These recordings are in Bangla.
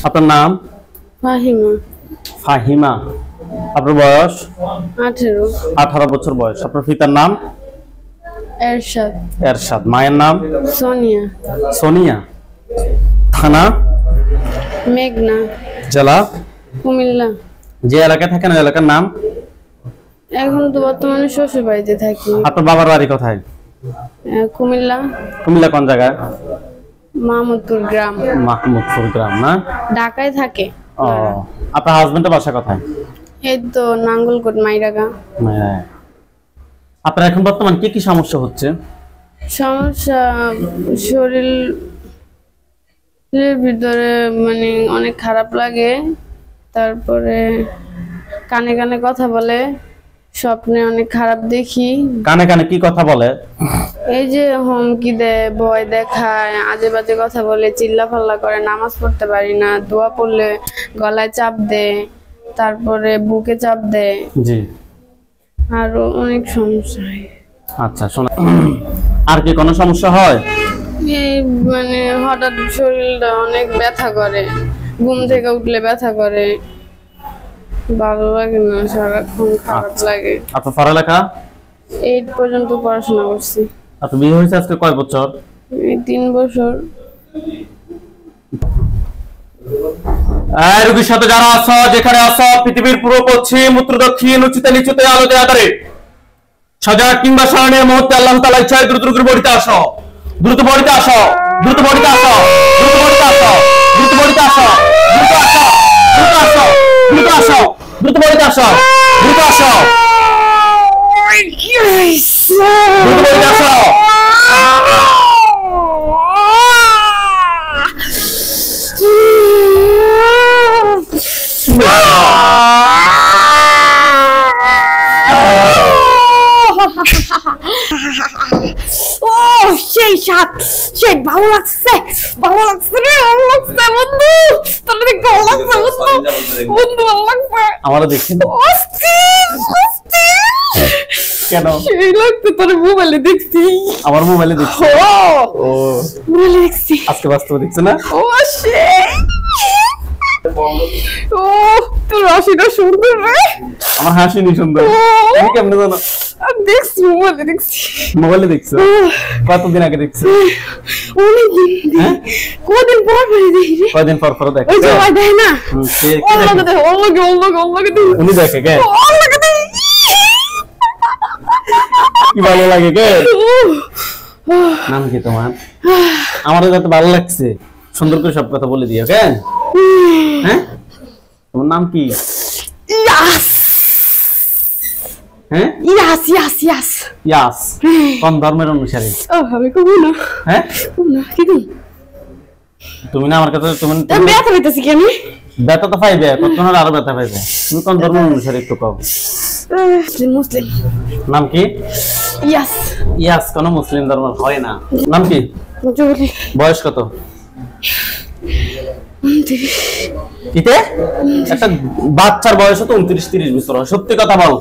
আপনার নাম? ফাহিমা। ফাহিমা। আপনার বয়স? 18। 18 বছর বয়স। আপনার পিতার নাম? এরশাদ। এরশাদ। মায়ের নাম? সোনিয়া। সোনিয়া। থানা? মেঘনা। জেলা? কুমিল্লা। যে এলাকায় থাকেন ওই এলাকার নাম? এখন তো বর্তমানে শ্বশুর বাড়িতে থাকি। আপনার বাবার বাড়ি কোথায়? কুমিল্লা। কুমিল্লা কোন জায়গায়? মাহমুদপুর গ্রাম। মাহমুদপুর গ্রাম না? ঢাকায় থাকে। ও, আপনার হাজবেন্ডের বাসা কোথায়? এই তো নাঙ্গলকোট মাইরাগা। হ্যাঁ। আপনার এখন বর্তমান কি কি সমস্যা হচ্ছে? সমস্যা শরীরের ভিতরে মানে অনেক খারাপ লাগে, তারপরে কানে কানে কথা বলে, স্বপ্নে অনেক খারাপ দেখি। কানে কানে কি কথা বলে? এই যে হুমকি দেয়, ভয় দেখায়, আজে বাজে কথা বলে, চিল্লা ফাল্লা করে, নামাজ পড়তে পারি না, দোয়া পড়লে গলায় চাপ দেয়, তারপরে বুকে চাপ দেয়। জি। আরো অনেক সমস্যা হয়। আচ্ছা শোনা, আর কি কোনো সমস্যা হয়? এই মানে হঠাৎ শরীরটা অনেক ব্যথা করে, ঘুম থেকে উঠলে ব্যথা করে, ভালো লাগে না, সারাক্ষণ খারাপ লাগে। আপনার পড়ালেখা? 8 পর্যন্ত পড়াশোনা করছি। আপনার বিয়ে হয়েছে আজকে কয় বছর? এই 3 বছর। রোগীর সাথে যারা আছো, যেখানে আছো, পৃথিবীর পূর্ব পশ্চিম উত্তর দক্ষিণ উচ্চতে নিচুতে আলোতে আধারে সজাগ কিংবা স্মরণের মুহূর্তে আল্লাহ তাআলা ইচ্ছায় দ্রুত দ্রুত বড়িতে আসো, দ্রুত বড়িতে আসো, দ্রুত বড়িতে আসো, দ্রুত বড়িতে আসো, দ্রুত বড়িতে আসো, দ্রুত আসো, দ্রুত আসো, দ্রুত আসো, দ্রুত বড়িতে আসো, দ্রুত আসো, দ্রুত বড়িতে আসো। ও সেই সাত, সেই ভালো লাগছে, ভালো লাগছে রে, ভালো লাগছে বন্ধু, তোর দেখতে ভালো লাগছে বন্ধু, ভালো লাগছে। আমারও দেখছেন কেন? সেই লাগছে, তোর মোবাইলে দেখছি। আমার মোবাইলে দেখছি। ও মোবাইলে দেখছি, আজকে বাস্তবে দেখছে না? ও সেই, ও তোর হাসিটা সুন্দর রে। আমার হাসি নি সুন্দর, তুমি কেমনে জানো? দেখছি, মোবাইলে দেখছি। মোবাইলে দেখছো? কতদিন আগে দেখছো? অনেকদিন, কদিন পর পরে দেখি রে। কয়দিন পর পর দেখো? ওই যে ওই দেয় না, কে অল্লাগে দেয়, অল্লাগে দেয়, উনি দেখে কে? অল্লাগে দেয়। কি ভালো লাগে কে? নাম কি তোমার? আমারও যত ভালো লাগছে, সুন্দর করে সব কথা বলে দিও কে? হ্যাঁ, তোমার নাম কি? ইয়াস, হ্যাঁ, ইয়াস, ইয়াস, ইয়াস। ইয়াস। কোন ধর্মের অনুসারী? ও আমি কবো না, হ্যাঁ, কবো না, কি কম? তুমি না আমার কাছে, তুমি আমি ব্যথা পেতেছি কেন? ব্যথা তো পাইবে, কতক্ষণ হলে আরো ব্যথা পাইবে। তুমি কোন ধর্মের অনুসারী একটু কও। মুসলিম। নাম কি? ইয়াস। ইয়াস কোন মুসলিম ধর্ম হয় না। নাম কি? জলি। বয়স কত? 29। কিতে? একটা বাচ্চার বয়স তো 29-30 বছর হয়। সত্যি কথা বল।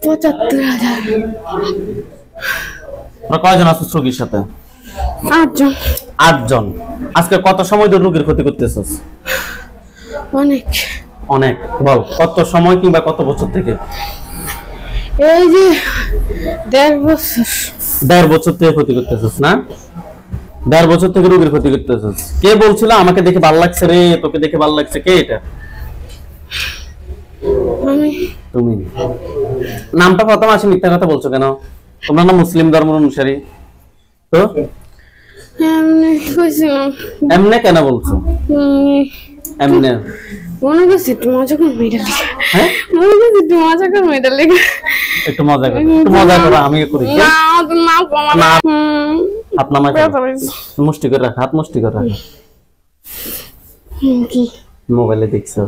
75,000। তোমরা কয়জন আছো রোগীর সাথে? 8 জন। 8 জন। আজকে কত সময় ধরে রোগীর ক্ষতি করতেছস? অনেক। অনেক। বল কত সময় কিংবা কত বছর থেকে? এই যে 1.5 বছর। 1.5 বছর থেকে ক্ষতি করতেছস না? 1.5 বছর থেকে রোগীর ক্ষতি করতেছস। কে বলছিল আমাকে দেখে ভালো লাগছে রে, তোকে দেখে ভালো লাগছে? কে এটা? আমি। তুমি। নামটা প্রথম আসে, মিথ্যা কথা বলছো কেন? তোমরা না মুসলিম ধর্মের অনুসারী? তো এমনি কইছিলাম। এমনে কেন বলছো? এমনে মনে করছি একটু মজা করবো এটা লেগে। হ্যাঁ, মনে করছি একটু মজা করবো এটা লেগে। একটু মজা করো, একটু মজা করো, আমি করি। না না কমা না। হাত নামাই মুষ্টি করে রাখ, হাত মুষ্টি করে রাখ। কি মোবাইলে দেখছো,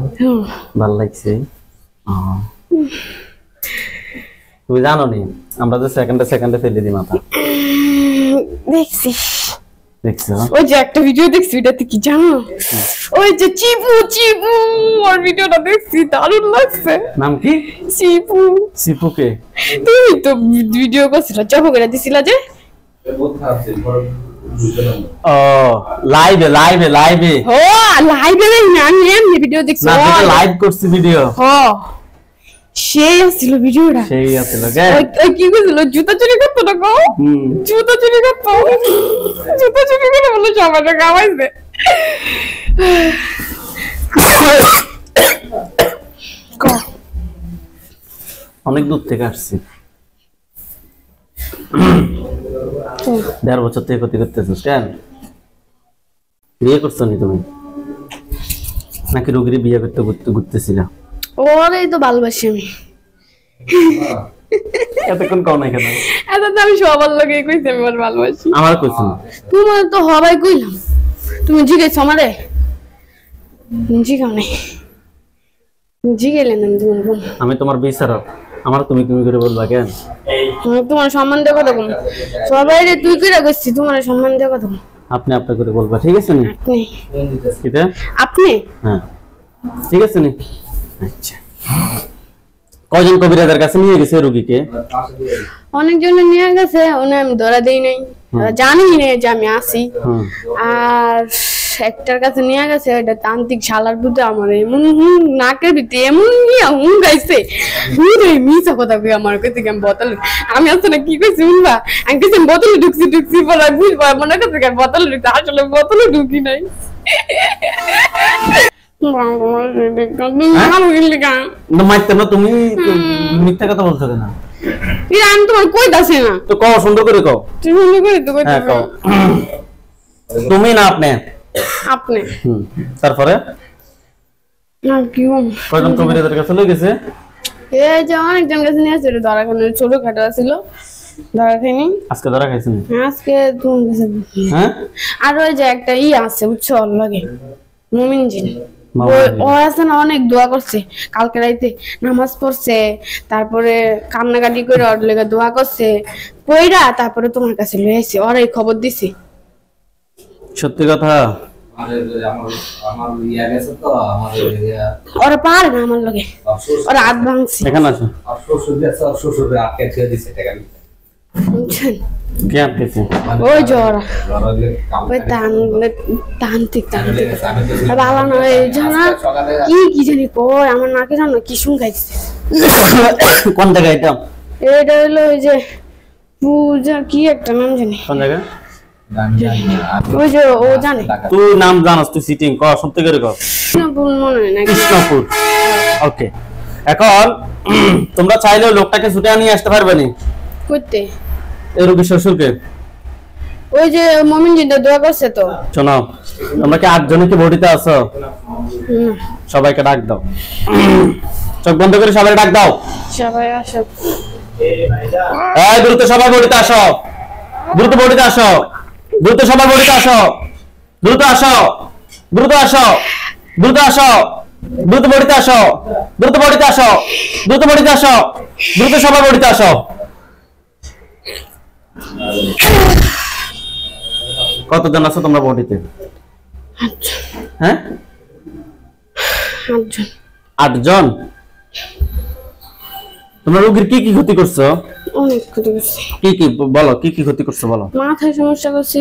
ভালো লাগছে? তুমি জানো নি আমরা যে সেকেন্ডে সেকেন্ডে ফেলে দিই মাথা? দেখছি। দেখছো? ওই যে একটা ভিডিও দেখছি, ওইটাতে কি জানো, ওই যে চিপু চিপু, ওর ভিডিওটা দেখছি, দারুণ লাগছে। নাম কি? চিপু। চিপুকে? তুমি তো ভিডিও করছিলা, জব করে দিছিলা যে। ও লাইভে লাইভে লাইভে ও লাইভে না আমি এমনি ভিডিও দেখছি না তুমি লাইভ করছি ভিডিও ও সেই ছিল ভিডিওটা সেই আছিল গে ওই কি কইছিল জুতা চুরি করতে না গো জুতা চুরি করতে জুতা চুরি করে বলে সবাইকে খাওয়াইছে অনেক দূর থেকে আসছি 1.5 বছর থেকে ক্ষতি করতেছিস কেন বিয়ে করছো নি তুমি নাকি রোগীর বিয়ে করতে করতে ঘুরতেছিলা ওরেই তো ভালোবাসি আমি এতক্ষণ কও নাই কেন এত তো আমি সবার লগে কইছি আমি ওর ভালোবাসি আমার কইছো না তোমার তো হবাই কইলাম তুমি জিজ্ঞেস আমারে জিগাও নাই জিগেলেন আমি তোমার বোন আমি তোমার বিচারক আমার তুমি তুমি করে বলবা কেন আমি তোমার সম্মান দিয়ে কথা বলবো সবাই রে তুই কইরা কইছি তোমার সম্মান দিয়ে কথা বলবো আপনি আপনি করে বলবা ঠিক আছে নি আপনি কিটা আপনি হ্যাঁ ঠিক আছে নি আচ্ছা কয়জন কবিরাজের কাছে নিয়ে গেছে রোগীকে অনেকজন নিয়ে গেছে ওনে আমি ধরা দেই নাই জানি না যে আমি আসি আর একটার কাছে নিয়ে গেছে এটা তান্ত্রিক শালার বুদ্ধি আমার এমন নাকের ভিতরে এমন গাইছে মিশা কথা কই আমার কাছে আমি বোতল আমি আসলে কি কইছি শুনবা আমি কিছু বোতলে ঢুকছি পরে বুঝবা মনে করছে বোতলে ঢুকছি আসলে বোতলে ঢুকি নাই তুমি মিথ্যা কথা বলছো কেন আমি তোমার কই দাসে না তো কও সুন্দর করে কও সুন্দর করে তো হ্যাঁ কও তুমি না আপনি আপনি তারপরে কয়জন কবিরাজের কাছে লই গেছে এই যে অনেকজন কাছে নিয়ে আসছিল ধরা খানে ছোটখাটো ছিল ধরা খাইনি আজকে ধরা খাইছেন আজকে তুমি কাছে হ্যাঁ আর ওই যে একটা আছে বুঝছো ওর লাগে মুমিন জিন ও আছে না অনেক দোয়া করছে কালকে রাইতে নামাজ পড়ছে তারপরে কান্নাকাটি করে ওর লেগে দোয়া করছে কইরা তারপরে তোমার কাছে লয়ে আইছে ওরাই খবর দিছে সত্যি কথা ওরা পারে না আমার লগে ওরা হাত ভাঙছে এখানে আসো বুঝছেন কে আটকেছে ওই যে ওরা ওই তান্ত্রিক বাবা না ওই জানা কি জানি কই আমার নাকে জানো কি শুনকাইছে কোন জায়গায় এটা এটা হলো ওই যে পূজা কি একটা নাম জানি কোন জায়গা ওই যে ও জানে তুই নাম জানাস তুই সিটিং কর সত্যি করে কর কৃষ্ণপুর মনে হয় না কৃষ্ণপুর ওকে এখন তোমরা চাইলে লোকটাকে ছুটে নিয়ে আসতে পারবে নি করতে এই রোগীর শ্বশুরকে ওই যে মমিন জিন্দা দোয়া করছে তো শোনো তোমরা কি 8 জনে কি বডিতে আছো সবাইকে ডাক দাও চোখ বন্ধ করে সবাই ডাক দাও সবাই আসো এই দ্রুত সবাই বডিতে আসো দ্রুত বডিতে আসো দ্রুত সবাই বডিতে আসো দ্রুত আসো দ্রুত আসো দ্রুত আসো দ্রুত বডিতে আসো দ্রুত বডিতে আসো দ্রুত বডিতে আসো দ্রুত সবাই বডিতে আসো কতজন আছো তোমরা বডিতে হ্যাঁ 8 জন তোমরা রোগীর কি কি ক্ষতি করছো অনেক ক্ষতি করছে কি বলো কি কি ক্ষতি করছো বলো মাথায় সমস্যা করছি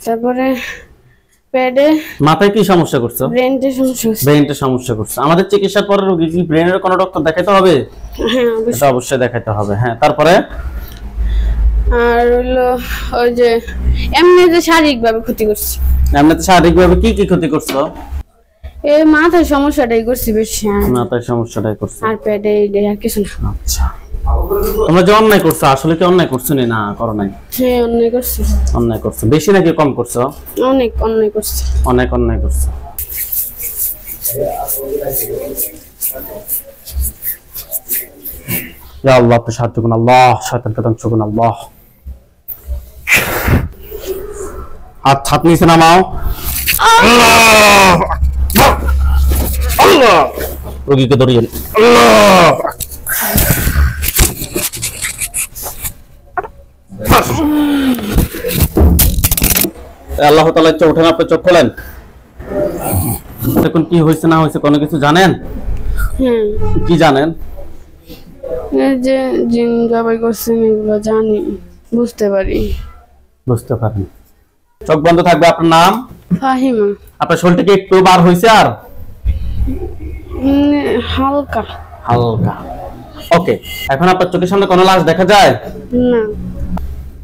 তারপরে পেটে মাথায় কি সমস্যা করছো ব্রেনের সমস্যা করছো আমাদের চিকিৎসার পরে রোগী কি ব্রেনের কোনো ডক্টর দেখাইতে হবে হ্যাঁ এটা অবশ্যই দেখাইতে হবে হ্যাঁ তারপরে আর হলো ওই যে এমনিতে শারীরিকভাবে ক্ষতি করছি এমনিতে শারীরিকভাবে কি কি ক্ষতি করছো এই মাথায় সমস্যাটাই করছি বেশি মাথায় সমস্যাটাই করছো আর পেটে আর কিছু না আচ্ছা তোমরা যে অন্যায় করছো আসলে কি অন্যায় করছো না করো নাই হ্যাঁ অন্যায় করছি অন্যায় করছো বেশি নাকি কম করছো অনেক অন্যায় করছি অনেক অন্যায় করছো ইয়া আল্লাহ আপনি সাহায্য করুন আল্লাহ শয়তানকে ধ্বংস করুন আল্লাহ হাত নিচে নামাও আল্লাহ আল্লাহ রোগীকে ধরিয়ে আল্লাহ আল্লাহ তাআলা চোখ ওঠেন আপনি চোখ খোলেন এখন কি হয়েছে না হয়েছে কোনো কিছু জানেন কি জানেন এই যে জিন জবাই করছেন এগুলো জানি বুঝতে পারি বুঝতে পারেন চোখ বন্ধ থাকবে। আপনার নাম? ফাহিমা। আপনার শরীরটা কি একটু বার হয়েছে? আর হালকা হালকা। ওকে, এখন আপনার চোখের সামনে কোনো লাশ দেখা যায়? না।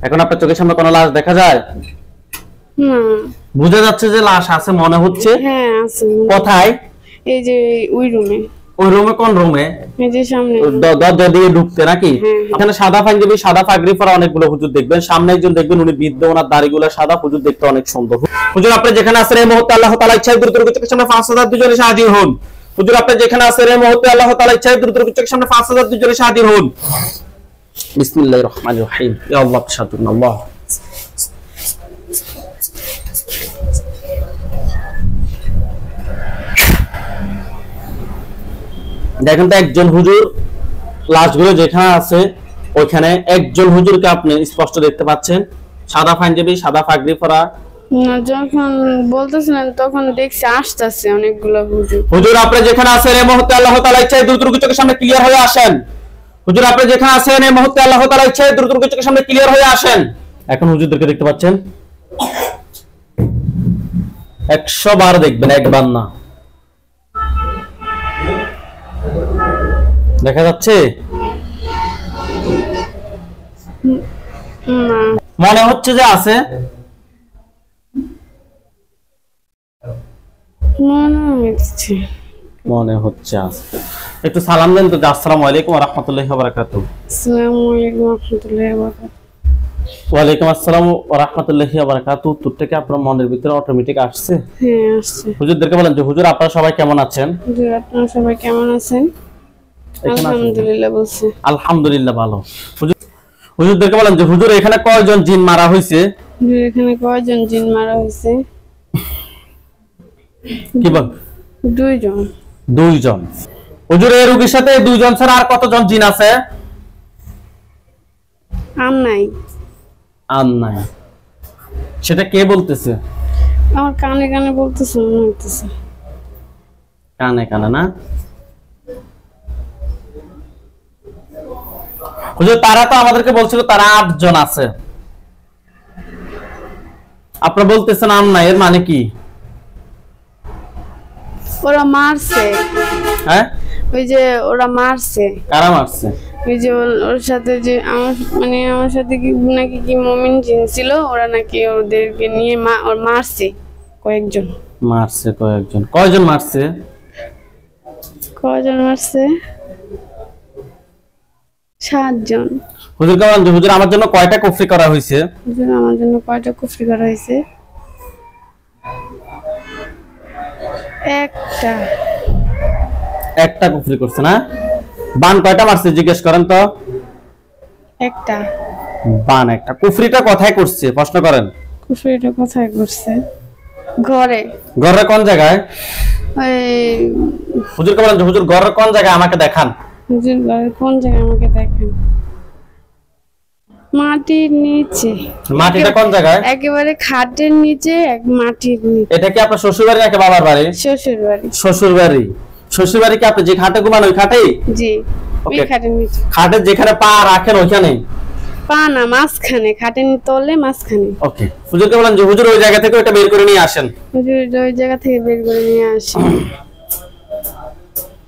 এখন আপনার চোখের সামনে কোনো লাশ দেখা যায়? না। বোঝা যাচ্ছে যে লাশ আছে মনে হচ্ছে। হ্যাঁ আছে। কোথায়? এই যে ওই রুমে। ওই রুমে? কোন রুমে? এই যে সামনে দরজা দিয়ে ঢুকতে নাকি? এখানে সাদা পাঞ্জাবি সাদা পাগড়ি পরা অনেকগুলো হুজুর দেখবেন। সামনে একজন দেখবেন, উনি বৃদ্ধ, ওনার দাড়িগুলো সাদা। হুজুর দেখতে অনেক সুন্দর। হুজুর আপনি যেখানে আছেন এই মুহূর্তে আল্লাহ তাআলা ইচ্ছায় দ্রুত চোখের সামনে 5000 দুজনে হাজির হন। হুজুর আপনি যেখানে আছেন এই মুহূর্তে আল্লাহ তাআলা ইচ্ছায় দ্রুত চোখের সামনে 5000 দুজনে হাজির হন। বিসমিল্লাহির রহমানির রহিম। ইয়া আল্লাহ শাতুল্লাহ। দেখেন তো একজন হুজুর, লাশগুলো যেখানে আছে ওইখানে একজন হুজুরকে আপনি স্পষ্ট দেখতে পাচ্ছেন, সাদা পাঞ্জাবি সাদা পাগড়ি পরা। না, যখন বলতেছিলেন তখন দেখছি আসতেছে অনেকগুলো হুজুর। হুজুর আপনি যেখানে আছেন এই মুহূর্তে আল্লাহ তাআলা ইচ্ছায় দ্রুত চোখের সামনে ক্লিয়ার হয়ে আসেন। হুজুর আপনি যেখানে আছেন এই মুহূর্তে আল্লাহ তাআলা ইচ্ছায় দ্রুত চোখের সামনে ক্লিয়ার হয়ে আসেন। এখন হুজুরদেরকে দেখতে পাচ্ছেন? 100 বার দেখবেন, একবার না। দেখা যাচ্ছে? মনে হচ্ছে যে আছে? মনে হচ্ছে আছে। একটু সালাম দেন তো। আসসালামু আলাইকুম ওয়া রাহমাতুল্লাহি ওয়া বারাকাতুহু। আসসালামু আলাইকুম ওয়া রাহমাতুল্লাহি ওয়া বারাকাতুহু। ওয়া আলাইকুম আসসালাম ওয়া রাহমাতুল্লাহি ওয়া বারাকাতুহু। উত্তরটা আপনার মনের ভিতরে অটোমেটিক আসছে? হ্যাঁ আসছে। হুজুরদেরকে বলেন যে হুজুর আপনারা সবাই কেমন আছেন? হুজুর আপনারা সবাই কেমন আছেন? আলহামদুলিল্লাহ বলছে। আলহামদুলিল্লাহ ভালো। হুজুরদেরকে বলেন যে হুজুর এখানে কয়জন জিন মারা হয়েছে? হুজুর এখানে কয়জন জিন মারা হয়েছে? কি বল? 2 জন। 2 জন। হুজুর এই রোগীর সাথে 2 জন ছাড়া আর কতজন জিন আছে? আর নাই। আর নাই। সেটা কে বলতেছে? আমার কানে কানে বলতেছে, মনে হইতেছে। কানে কানে না? হুজুর তারা তো আমাদেরকে বলছিল তারা 8 জন আছে। আপনি বলতেছেন আর নাই, এর মানে কি? ওরা মারছে। হ্যাঁ? ওই যে ওরা মারছে। কারা মারছে? ওই যে ওর সাথে যে আমার সাথে কি নাকি কি মুমিন জিন ছিল, ওরা নাকি ওদেরকে নিয়ে ওর মারছে কয়েকজন। মারছে কয়েকজন? কয়জন মারছে? কয়জন মারছে? 7 জন। হুজুর কেমন? হুজুর আমার জন্য কয়টা কুফরি করা হয়েছে? হুজুর আমার জন্য কয়টা কুফরি করা হয়েছে? একটা কুফরি করছে না? বান কয়টা মারছে জিজ্ঞেস করেন তো? একটা। বান একটা। কুফরিটা কোথায় করছে প্রশ্ন করেন? কুফরিটা কোথায় করছে? ঘরে। ঘরে কোন জায়গায়? ওই হুজুর কেমন? হুজুর ঘরের কোন জায়গায় আমাকে দেখান? হুজুর ঘরের কোন জায়গায় আমাকে দেখান? মাটির নিচে। মাটিটা কোন জায়গায়? একেবারে খাটের নিচে, মাটির নিচে। এটা কি আপনার শ্বশুর বাড়ি নাকি বাবার বাড়ি? শ্বশুর বাড়ি। শ্বশুর বাড়ি। শ্বশুর বাড়ি কি আপনি যে খাটে ঘুমান ওই খাটেই? জি, ওই খাটের নিচে। খাটের যেখানে পা রাখেন ওইখানে? পা না, মাঝখানে, খাটের তলে মাঝখানে। ওকে। হুজুরকে বলেন যে হুজুর ওই জায়গা থেকে ওটা বের করে নিয়ে আসেন। হুজুর ওই জায়গা থেকে বের করে নিয়ে আসি।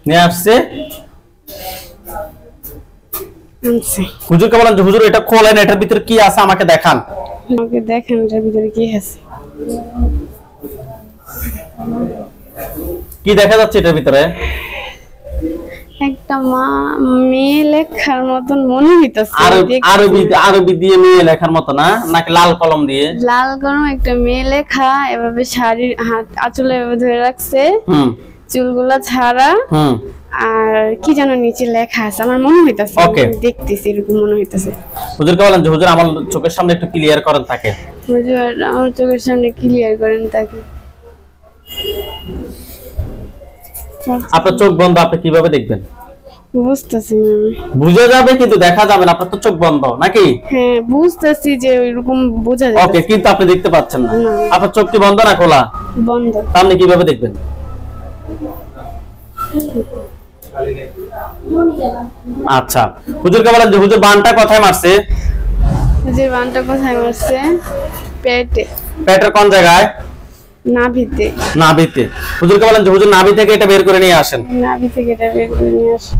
নিয়ে আসছে? আনছে। হুজুরকে বলেন যে হুজুর এটা খোলেন, এটার ভিতরে কি আছে আমাকে দেখান। আমাকে দেখেন এটার ভিতরে কি আছে। কি দেখা যাচ্ছে এটার ভিতরে? একটা মেয়ে লেখার মতন মনে হইতাছে। আরবি দিয়ে মেয়ে লেখার মতো না? নাকি লাল কলম দিয়ে? লাল কলম একটা মেয়ে লেখা, এভাবে শাড়ির হাত আঁচলে এভাবে ধরে রাখছে, চুলগুলা ছাড়া। আর কি যেন নিচে লেখা আছে, আমার মনে হইতাছে। দেখতেছি এরকম মনে হইতাছে। হুজুরকে বলেন যে হুজুর আমার চোখের সামনে একটু ক্লিয়ার করেন তাকে। হুজুর আমার চোখের সামনে ক্লিয়ার করেন তাকে। আপনার চোখ বন্ধ, আপনি কিভাবে দেখবেন? বুঝতেছি না। বুঝা যাবে কিন্তু দেখা যাবে না, আপনার তো চোখ বন্ধ নাকি? হ্যাঁ বুঝতেছি যে ওইরকম বোঝা যায়। ওকে, কিন্তু আপনি দেখতে পাচ্ছেন না। আপনার চোখ কি বন্ধ না খোলা? বন্ধ। আপনি কিভাবে দেখবেন? আচ্ছা, হুজুরকে বলেন যে হুজুর বানটা কোথায় মারছে? হুজুর বানটা কোথায় মারছে? পেটে। পেটের কোন জায়গায়? নাভিতে। নাভিতে। হুজুরকে বলেন যে হুজুর নাভি থেকে এটা বের করে নিয়ে আসেন। নাভি থেকে এটা বের করে নিয়ে আসেন।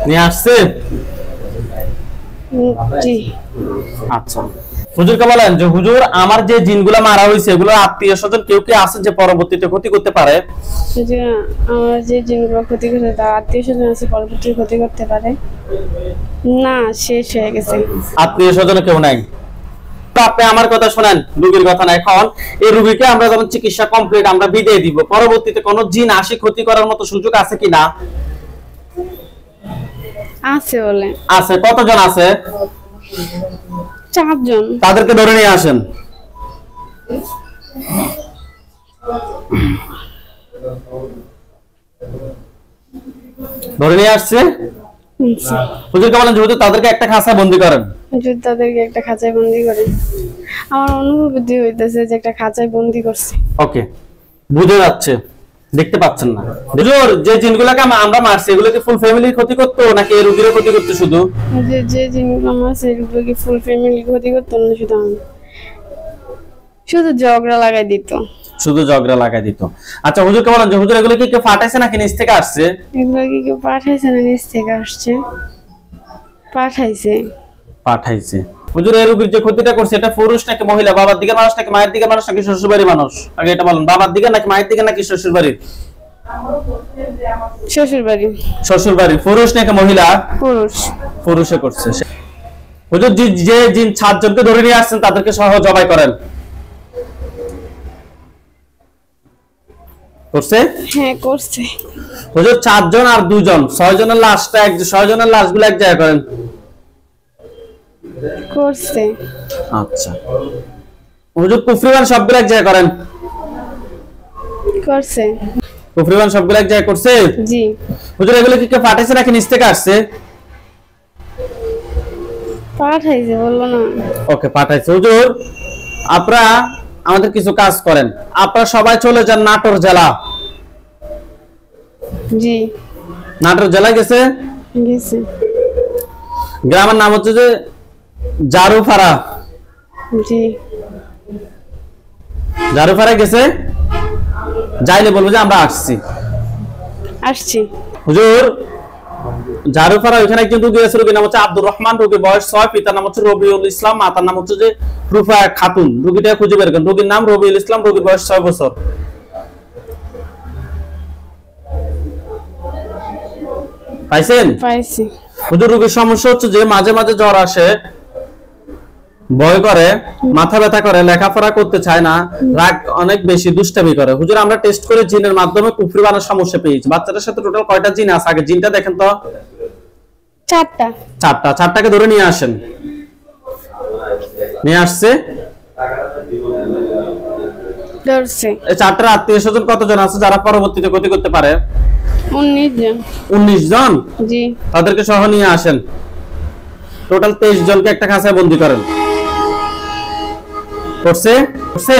নিয়ে আসছে? জি। আচ্ছা, হুজুরকে বলেন যে হুজুর আমার যে জিনগুলা মারা হয়েছে এগুলো আত্মীয় স্বজন কেউ কি আছে যে পরবর্তীতে ক্ষতি করতে পারে? আমার যে জিনগুলো ক্ষতি করতে তার আত্মীয় স্বজন আছে পরবর্তী ক্ষতি করতে পারে না, শেষ হয়ে গেছে। আত্মীয় স্বজন কেউ নাই? তো আপনি আমার কথা শোনেন, রোগীর কথা না। এখন এই রোগীকে আমরা যখন চিকিৎসা কমপ্লিট আমরা বিদায় দিব, পরবর্তীতে কোনো জিন আসি ক্ষতি করার মতো সুযোগ আছে কিনা? আছে বলে। আছে। কতজন আছে? 4 জন। তাদেরকে ধরে নিয়ে আসেন। ধরে নিয়ে আসছে। হুজুরকে বলেন যে হুজুর তাদেরকে একটা খাঁচায় বন্দী করেন। হুজুর তাদেরকে একটা খাঁচায় বন্দী করেন। আমার অনুভূতি হইতেছে যে একটা খাঁচায় বন্দী করছে। ওকে, বুঝে যাচ্ছে, দেখতে পাচ্ছেন না। হুজুর যে জিনগুলোকে আমরা মারছি এগুলো কি ফুল ফ্যামিলির ক্ষতি করতো নাকি এই রোগীর ক্ষতি করতো শুধু? যে জিনগুলো মারছে এগুলো কি ফুল ফ্যামিলি ক্ষতি করতো না শুধু ঝগড়া লাগাই দিত? শুধু ঝগড়া লাগাই দিত। আচ্ছা, হুজুরকে বলেন যে হুজুর এগুলো কি কেউ পাঠাইছে নাকি নিচ থেকে আসছে? এগুলো কি কেউ পাঠাইছে না নিচ থেকে আসছে? পাঠাইছে। পাঠাইছে। হুজুর এই রোগীর যে ক্ষতিটা করছে এটা পুরুষ নাকি মহিলা? বাবার দিকের মানুষ নাকি মায়ের দিকের মানুষ নাকি শ্বশুরবাড়ির মানুষ? আগে এটা বলেন, বাবার দিকে নাকি মায়ের দিকে নাকি শ্বশুরবাড়ির? শ্বশুরবাড়ি। শ্বশুরবাড়ি। পুরুষ নাকি মহিলা? পুরুষ। পুরুষে করছে। হুজুর যে জিন 7 জনকে ধরে নিয়ে আসছেন তাদেরকে সহ জবাই করেন। করছে? হ্যাঁ করছে। হুজুর 4 জন আর 2 জন 6 জনের লাশটা 6 জনের লাশগুলো এক জায়গায় করেন। করছে। আচ্ছা, হুজুর কুফরিবান সবগুলো এক জায়গায় করেন। করছে। কুফরিবান সবগুলো এক জায়গায় করছে? জি। হুজুর এগুলো কি কেউ পাঠাইছে নাকি নিচ থেকে আসছে? পাঠাইছে বললো না। ওকে, পাঠাইছে। হুজুর আপনারা আমাদের কিছু কাজ করেন, আপনারা সবাই চলে যান নাটোর জেলা। জি। নাটোর জেলায় গেছে? গেছে। গ্রামের নাম হচ্ছে যে জারুপাড়া। জি। জারুপাড়া গেছে? যাইলে বলবো যে আমরা আসছি। হুজুর জারুপাড়া ওইখানে একজন রোগী আছে, রোগীর নাম হচ্ছে আব্দুর রহমান, রোগীর বয়স 6, পিতার নাম হচ্ছে রবিউল ইসলাম, মাতার নাম হচ্ছে যে রুফা খাতুন। রোগীটা খুঁজে বের করেন। রোগীর নাম রবিউল ইসলাম, রোগীর বয়স 6 বছর। পাইছেন? পাইছি। হুজুর রোগীর সমস্যা হচ্ছে যে মাঝে মাঝে জ্বর আসে, ভয় করে, মাথা ব্যথা করে, লেখাপড়া করতে চায় না, রাগ অনেক বেশি, দুষ্টামি করে। হুজুর আমরা টেস্ট করে জিনের মাধ্যমে কুফরিবানের সমস্যা পেয়েছি। বাচ্চাটার সাথে টোটাল কয়টা জিন আছে? আগে জিনটা দেখেন তো। 4টা। 4টাকে ধরে নিয়ে আসেন। নিয়ে আসছে? ধরছে। এই 4টার আত্মীয় স্বজন কতজন আছে যারা পরবর্তীতে ক্ষতি করতে পারে? 19 জন। 19 জন? জি। তাদেরকে সহ নিয়ে আসেন। টোটাল 23 জনকে একটা খাঁচায় বন্দী করেন। করছে? করছে?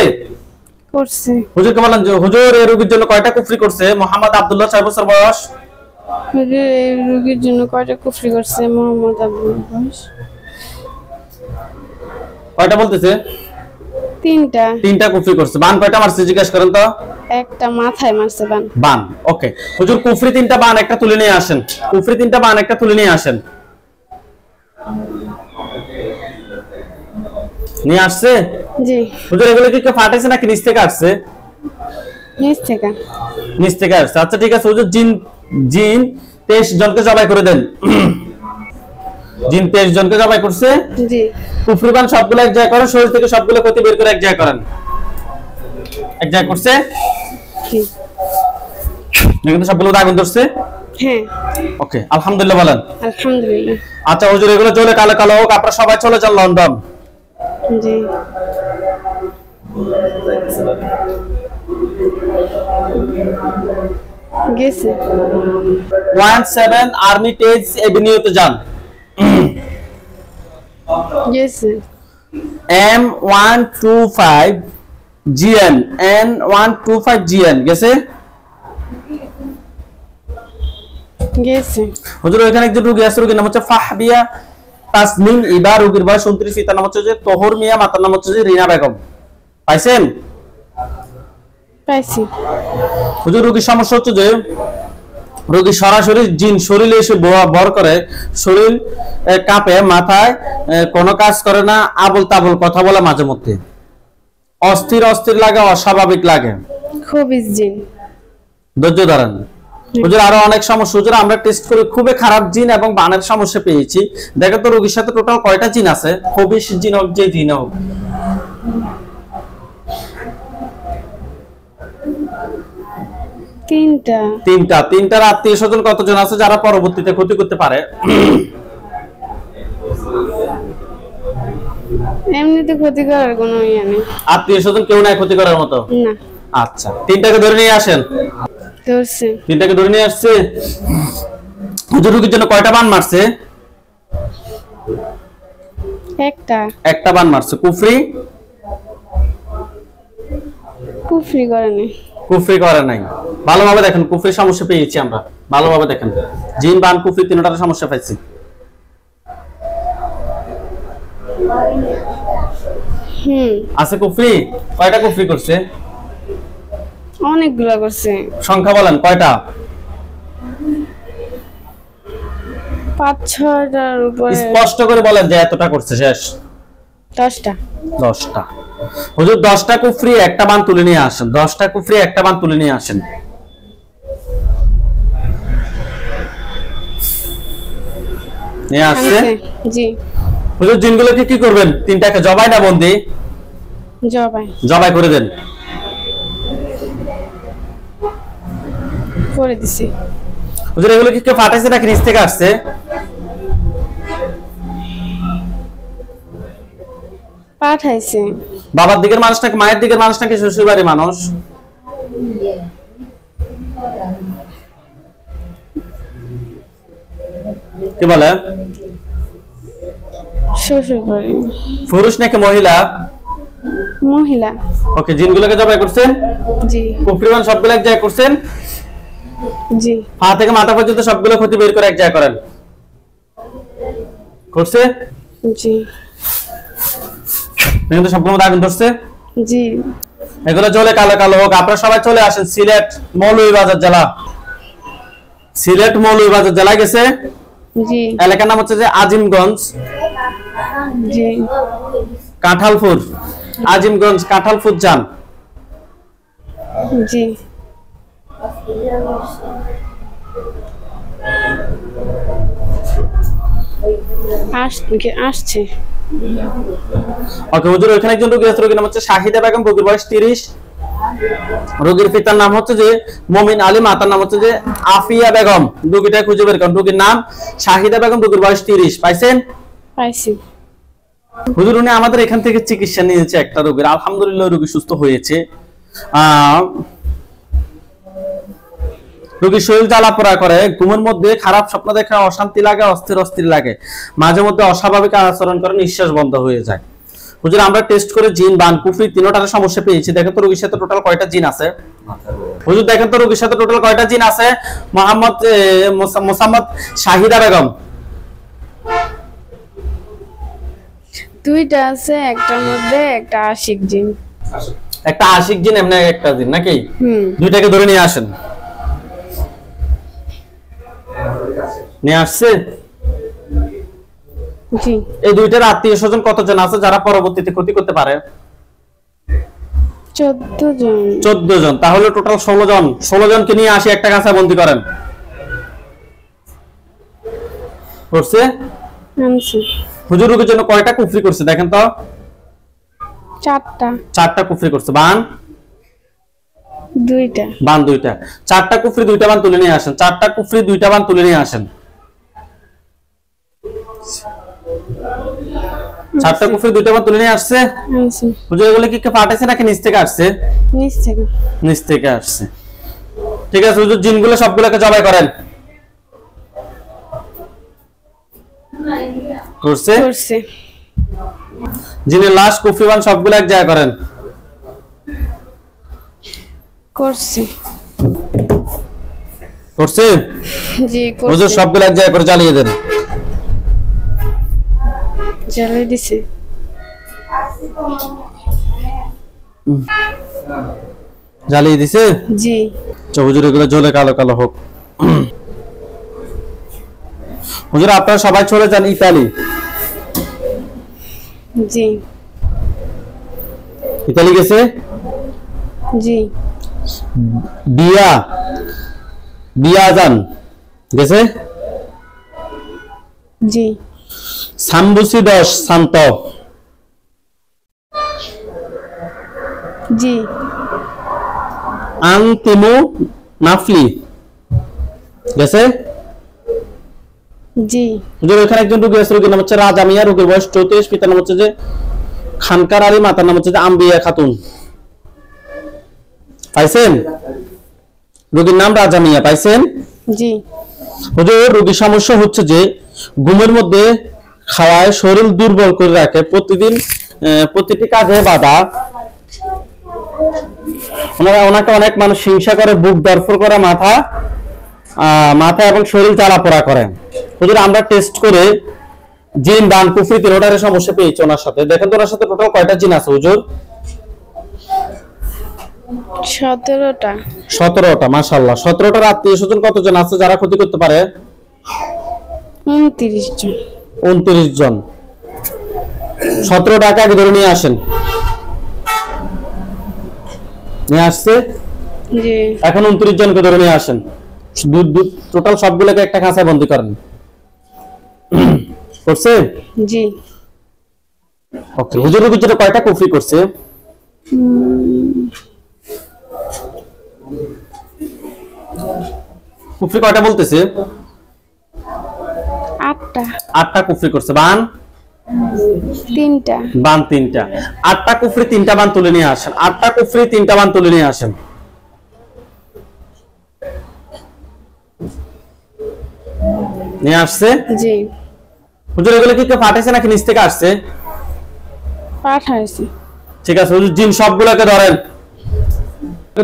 করছে। হুজুরকে বলেন যে হুজুর এই রোগীর জন্য কয়টা কুফরি করছে? মোহাম্মদ আব্দুল্লাহ 6 বছর বয়স। হুজুর এই রোগীর জন্য কয়টা কুফরি করছে? মোহাম্মদ আব্দুল্লাহ বয়স কয়টা বলতেছে? 3টা। 3টা কুফরি করছে। বান কয়টা মারছে জিজ্ঞেস করেন তো। একটা মাথায় মারছে বান। বান। ওকে, হুজুর কুফরি 3টা বান একটা তুলে নিয়ে আসেন। কুফরি 3টা বান একটা তুলে নিয়ে আসেন। নিয়ে আসছে? জি। হুজুর এগুলো কি কেউ পাঠাইছে নাকি নিচ থেকে আসছে? নিচ থেকে। নিচ থেকে আসছে। আচ্ছা ঠিক আছে হুজুর, জিন 23 জনকে জবাই করে দেন। জিন 23 জনকে জবাই করছে। জি। কুফরিবান সবগুলো এক জায়গায় করেন, শরীর থেকে সবগুলো ক্ষতি বের করে এক জায়গায় করেন। এক জায়গায় করছে? জি। কিন্তু সবগুলো আগুন ধরছে? হ্যাঁ। ওকে, আলহামদুলিল্লাহ বলেন। আলহামদুলিল্লাহ। আচ্ছা হুজুর এগুলো চলে কালো কালো হোক, আপনারা সবাই চলে যান লন্ডন। জি। গেছে। 17 আর্মিটেজ এভিনিউতে যান। গেছে। M125 GN N125 GN গেছে? গেছে। হুজুর ওইখানে একজন রোগী আছে, রোগীর নাম হচ্ছে ফাহবিয়া তাসলিম ইবা, রোগীর বয়স 29, পিতার নাম হচ্ছে যে তোহর মিয়া, মাতার নাম হচ্ছে যে রিনা বেগম। পাইছেন? পাইছি। হুজুর রোগীর সমস্যা হচ্ছে যে রোগী সরাসরি জিন শরীরে এসে ভর করে, শরীর কাঁপে, মাথায় কোনো কাজ করে না, আবল তাবল কথা বলে, মাঝে মধ্যে অস্থির অস্থির লাগে, অস্বাভাবিক লাগে, খুব জিন। ধৈর্য ধরেন হুজুর। আরো অনেক সমস্যা হুজুর, আমরা টেস্ট করে খুবই খারাপ জিন এবং বানের সমস্যা পেয়েছি। দেখো তো রোগীর সাথে টোটাল কয়টা জিন আছে, খবিশ জিন হোক, যে জিন হোক। তিনটার আত্মীয় স্বজন কতজন আছে যারা পরবর্তীতে ক্ষতি করতে পারে? এমনিতে ক্ষতি করার কোনো ইয়ে নেই, আত্মীয় স্বজন কেউ নাই ক্ষতি করার মতো না। আচ্ছা, তিনটাকে ধরে নিয়ে আসেন। ধরছে। তিনটাকে ধরে নিয়ে আসছে। হুজুর রোগীর জন্য কয়টা বান মারছে? একটা বান মারছে। কুফরি করে নাই। ভালোভাবে দেখেন, কুফরি সমস্যা পেয়েছি আমরা, ভালোভাবে দেখেন। জিন, বান, কুফরি তিনটার সমস্যা পাইছি। আছে কুফরি? কয়টা কুফরি করছে? অনেকগুলা করছে। সংখ্যা বলেন কয়টা? 5-6টার উপরে। স্পষ্ট করে বলেন যে এতটা করছে। শেষ। 10টা। হুজুর 10টা কুফরি একটা বান তুলে নিয়ে আসেন। 10টা কুফরি একটা বান তুলে নিয়ে আসেন। নিয়ে আসছে? জি। হুজুর জিনগুলোকে কি করবেন? তিনটাকে জবাই না বন্দি? জবাই করে দেন। করে দিছি। হুজুর এগুলো কি কেউ ফাটাইছে নাকি নিচ থেকে আসছে? পাঠাইছে। বাবার দিকের মানুষ নাকি মায়ের দিকের মানুষ নাকি শ্বশুর বাড়ির মানুষ? কি বলে? শ্বশুর বাড়ি। পুরুষ নাকি মহিলা? মহিলা। ওকে, জিনগুলোকে জবাই করছেন? জি। কুফরিমান সবগুলো এক জায়গায় করছেন? জি। পা থেকে মাথা পর্যন্ত সবগুলো ক্ষতি বের করে এক জায়গায় করেন। করছে? জি। কিন্তু সবগুলোর মধ্যে আগুন ধরছে? জি। এগুলো জ্বলে কালো কালো হোক। আপনারা সবাই চলে আসেন সিলেট মৌলভীবাজার জেলা। সিলেট মৌলভীবাজার জেলায় গেছে। জি। এলাকার নাম হচ্ছে যে আজিমগঞ্জ। জি। কাঁঠালপুর। আজিমগঞ্জ কাঁঠালপুর যান। জি। আসছে। ওকে হুজুর, ওখানে একজন রোগী আছে, রোগীর নাম হচ্ছে শাহিদা বেগম, রোগীর বয়স 30। রোগীর পিতার নাম হচ্ছে যে মমিন আলী, মাতার নাম হচ্ছে যে আফিয়া বেগম। রোগীটা খুঁজে বের করুন। রোগীর নাম শাহিদা বেগম, রোগীর বয়স 30। পাইছেন? পাইছি। হুজুর উনি আমাদের এখান থেকে চিকিৎসা নিয়েছে একটা রোগীর, আলহামদুলিল্লাহ রোগী সুস্থ হয়েছে। রোগীর শরীর জ্বালাপোড়া করে, ঘুমের মধ্যে খারাপ স্বপ্ন দেখে, অশান্তি লাগে, অস্থির লাগে, মাঝে মধ্যে অস্বাভাবিক আচরণ করে, নিঃশ্বাস বন্ধ হয়ে যায়। হুজুর আমরা টেস্ট করে জিন, বান, কুফরি তিনটার সমস্যা পেয়েছি। দেখেন তো রোগীর সাথে টোটাল কয়টা জিন আছে? হুজুর দেখেন তো রোগীর সাথে টোটাল কয়টা জিন আছে? মোসাম্মদ শাহিদা বেগম। 2টা আছে, একটার মধ্যে একটা আশিক জিন। একটা আশিক জিন, এমনি একটা জিন নাকি? 2টাকে ধরে নিয়ে আসেন। নিয়ে আসছে? জি। এই 2টার আত্মীয় স্বজন কতজন আছে যারা পরবর্তীতে ক্ষতি করতে পারে? 14 জন। তাহলে টোটাল 16 জন। 16 জনকে নিয়ে আসি, একটা কাঁচা বন্দি করেন। করছে? হুজুর রোগীর জন্য কয়টা কুফরি করছে দেখেন তো? 4টা কুফরি করছে। বান? 2টা। বান 2টা। 4টা কুফরি 2টা বান তুলে নিয়ে আসেন। 4টা কুফরি 2টা বান তুলে নিয়ে আসেন। 4টা কুফরি 2টা বান তুলে নিয়ে আসছে। হুজুর এগুলো কি ফাটাইছে নাকি নিচ থেকে আসছে? নিচ থেকে আসছে। ঠিক আছে হুজুর, জিনগুলো সবগুলোকে জবাই করেন। করছে? জিনের লাশ, কুফরি বান সবগুলো এক জায়গায় করেন। করছে? জি। হুজুর সবগুলো এক জায়গায় করে জ্বালিয়ে দেন। জ্বালিয়ে দিছে। জ্বালিয়ে দিছে? জি। হুজুর এগুলো জ্বলে কালো কালো হোক। হুজুর আপনারা সবাই চলে যান ইতালি। জি। ইতালি গেছে? জি। বিয়া যান গেছে? জি। সাম্বুসি 10 শান্ত। জি। আন্তিমু নাফলি গেছে? জি। হুজুর এখানে একজন রোগী আছে, রোগীর নাম হচ্ছে রাজা মিয়া, রোগীর বয়স 34, পিতার নাম হচ্ছে যে খানকার আলী, মাতার নাম হচ্ছে যে আম্বিয়া খাতুন। পাইছেন? রোগীর নাম রাজা মিয়া, পাইছেন? জি। হুজুর রোগীর সমস্যা হচ্ছে যে ঘুমের মধ্যে খাওয়ায় শরীর দুর্বল করে রাখে, প্রতিদিন প্রতিটি কাজে বাধা। ওনাকে অনেক মানুষ হিংসা করে, বুক দরফর করে, মাথা এবং শরীর জ্বালাপোড়া করে। হুজুর আমরা টেস্ট করে জিন দান কুফরি তিনটার সমস্যা পেয়েছি ওনার সাথে। দেখেন তো ওনার সাথে টোটাল কয়টা জিন আছে হুজুর? 17টা। 17টা, মাশাআল্লাহ। 17টার আত্মীয় স্বজন কতজন আছে যারা ক্ষতি করতে পারে? 29 জন। 29 জন। 17টাকে আগে ধরে নিয়ে আসেন। নিয়ে আসছে? জি। এখন 29 জনকে ধরে নিয়ে আসেন। টোটাল সবগুলোকে একটা খাঁচায় বন্দী করেন। করছে? জি। ওকে। হুজুরের ভিতরে কয়টা কুফরি করছে? কুফরি কয়টা বলতেছে? 8টা। 8টা কুফরি করছে। বান? 3টা। বান 3টা। 8টা কুফরি 3টা বান তুলে নিয়ে আসেন। 8টা কুফরি 3টা বান তুলে নিয়ে আসেন। নিয়ে আসছে? জি। হুজুর এগুলো কি কেউ পাঠাইছে নাকি নিচ থেকে আসছে? পাঠাইছি। ঠিক আছে হুজুর, জিন সবগুলোকে ধরেন।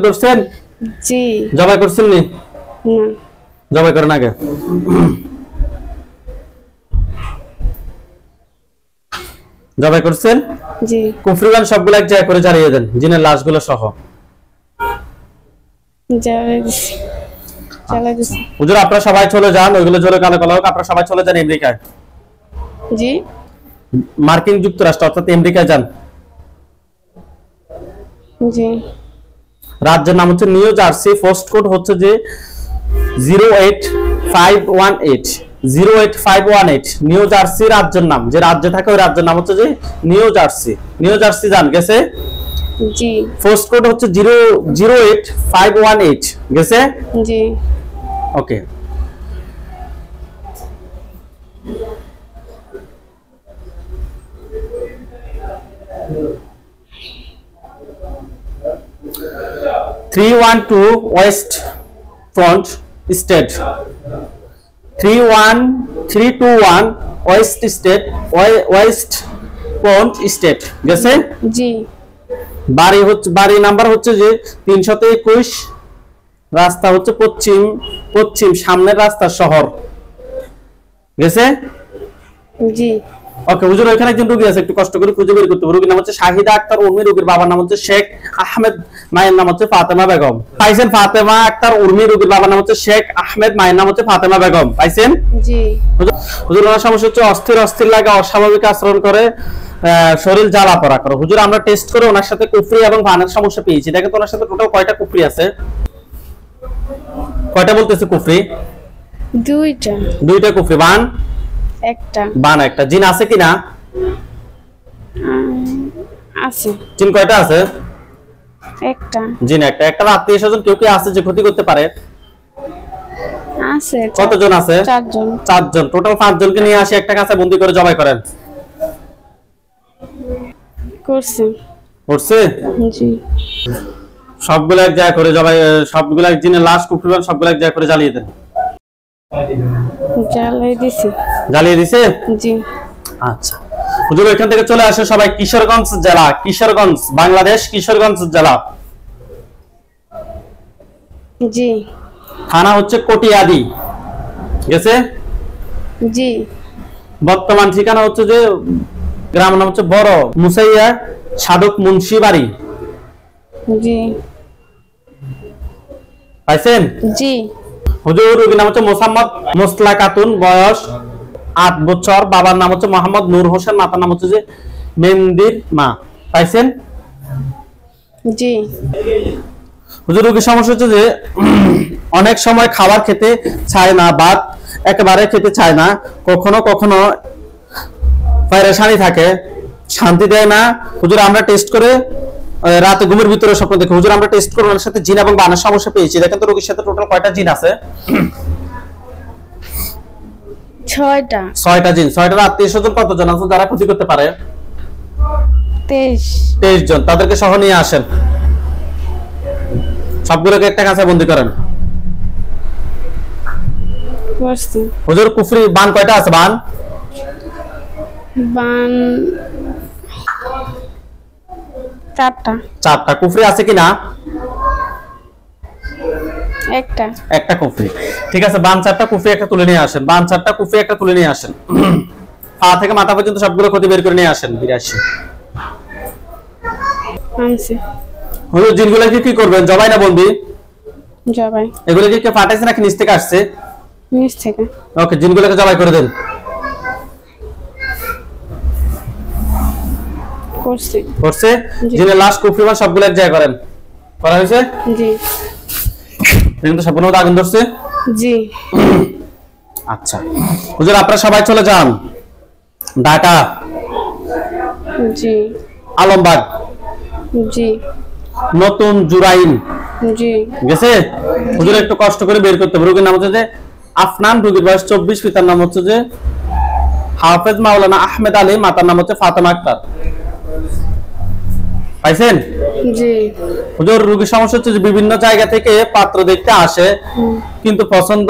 ধরছেন? জি। জবাই করছেন নি? না। জবাই করেন আগে। জবাই করছেন? জি। কুফরিগান সবগুলো এক জায়গায় করে জ্বালিয়ে দেন, জিনের লাশগুলো সহ। জ্বালিয়ে দিছি। জ্বালিয়ে দিছি। হুজুর আপনারা সবাই চলে যান, ওইগুলো জোরে কালো কালো হোক। আপনারা সবাই চলে যান আমেরিকায়। জি। মার্কিন যুক্তরাষ্ট্র অর্থাৎ আমেরিকায় যান। জি। রাজ্যের নাম হচ্ছে নিউ জার্সি, পোস্ট কোড হচ্ছে যে 08518। 08518 নিউ জার্সি রাজ্যের নাম। যে রাজ্যে থাকে ওই রাজ্যের নাম হচ্ছে যে নিউ জার্সি। নিউ জার্সি যান গেছে? জি। পোস্ট কোড হচ্ছে 08518 গেছে? জি। Okay. West front state. 321 west state, west front state গেছে? জি। বাড়ি নাম্বার হচ্ছে যে 321, রাস্তা হচ্ছে পশ্চিম সামনের রাস্তা শহর গেছে? জি। ওকে হুজুর ওইখানে একজন রোগী আছে, একটু কষ্ট করে খুঁজে বের করতে হবে। রোগীর নাম হচ্ছে শাহিদা আক্তার উর্মি, রোগীর বাবার নাম হচ্ছে শেখ আহমেদ, মায়ের নাম হচ্ছে ফাতেমা বেগম। পাইছেন? ফাতেমা আক্তার উর্মি, রোগীর বাবার নাম হচ্ছে শেখ আহমেদ, মায়ের নাম হচ্ছে ফাতেমা বেগম। পাইছেন? জি। হুজুর ওনার সমস্যা হচ্ছে অস্থির লাগে, অস্বাভাবিক আচরণ করে, শরীর জ্বালা পড়া করে। হুজুর আমরা টেস্ট করে ওনার সাথে কুফরি এবং ভানের সমস্যা পেয়েছি। দেখেন তো ওনার সাথে টোটাল কয়টা কুফরি আছে? কয়টা বলতেছে কুফরি? 2টা। 2টা কুফরি। বান? 1টা। বান 1টা। জিন আছে কিনা? আছে। জিন কয়টা আছে? 1টা। জিন 1টা। একটা আত্মীয় স্বজন কেউ কি আছে যে ক্ষতি করতে পারে? আছে। কতজন আছে? 4 জন। 4 জন। টোটাল 5 জনকে নিয়ে আসি একটা কাছে বন্দি করে জবাই করেন। করছে। করছে? জি। সবগুলো এক জায়গায় করে জবাই, সবগুলো এক জিনের লাশ কুফরিবান সবগুলো এক জায়গায় করে জ্বালিয়ে দেন। জ্বালিয়ে দিছি। জ্বালিয়ে দিছে? জি। আচ্ছা হুজুর এখান থেকে চলে আসে সবাই কিশোরগঞ্জ জেলা, কিশোরগঞ্জ বাংলাদেশ, কিশোরগঞ্জ জেলা। জি। থানা হচ্ছে কটিয়াদি গেছে? জি। বর্তমান ঠিকানা হচ্ছে যে গ্রামের নাম হচ্ছে বড় মুসাইয়া সাধক মুন্সি বাড়ি। জি পাইছেন? জি হুজুর রোগীর নাম হচ্ছে মোসাম্মদ মোসলা খাতুন, বয়স 8 বছর, বাবার নাম হচ্ছে মোহাম্মদ নূর হোসেন, মাতার নাম হচ্ছে যে মেন্দির মা। পাইছেন? জি হুজুর রোগীর সমস্যা হচ্ছে যে অনেক সময় খাবার খেতে চায় না, ভাত একেবারে খেতে চায় না, কখনো কখনো পেরেশানি থাকে, শান্তি দেয় না। হুজুর আমরা টেস্ট করে রাতে ঘুমের ভিতরে স্বপ্ন দেখি। হুজুর আমরা টেস্ট করে ওনার সাথে জিন এবং বানের সমস্যা পেয়েছি। দেখেন তো রোগীর সাথে টোটাল কয়টা জিন আছে? 6টা। 6টা জিন। 6টার আত্মীয়-স্বজন কতজন আছে যারা ক্ষতি করতে পারে? 23 জন। তাদেরকে সহ নিয়ে আসেন, সবগুলোকে একটা কাছে বন্দী করেন। হুজুর কুফরি বান কয়টা আছে? বান বান 4টা। 4টা। কুফরি আছে কিনা? একটা কুফরি। ঠিক আছে, বান 4টা, কুফরি একটা তুলে নিয়ে আসেন। বান 4টা, কুফরি একটা তুলে নিয়ে আসেন। পা থেকে মাথা পর্যন্ত সবগুলো ক্ষতি বের করে নিয়ে আসেন। 82 আনছি। হুজুর জিনগুলোকে কি করবেন? জবাই না বলবি? জবাই। এগুলোকে কে ফাটাইছে নাকি নিচ থেকে আসছে? নিচ থেকে। ওকে, জিনগুলোকে জবাই করে দেন। করছে? জিনের লাশ কুফরি বান সবগুলো এক জায়গায় করেন। করা হয়েছে? জি। কিন্তু সম্পূর্ণ আগুন ধরছে? জি। আচ্ছা হুজুর আপনারা সবাই চলে যান ঢাকা। জি। আলমবাগ। জি। নতুন জুরাইন। জি। গেছে? হুজুর একটু কষ্ট করে বের করতে হবে। রোগীর নাম হচ্ছে যে আফনান, রোগীর বয়স 24, পিতার নাম হচ্ছে যে হাফেজ মাওলানা আহমেদ আলী, মাতার নাম হচ্ছে ফাতেমা আক্তার। পাইছেন? জি। হুজুর রোগীর সমস্যা হচ্ছে যে বিভিন্ন জায়গা থেকে পাত্র দেখতে আসে, কিন্তু পছন্দ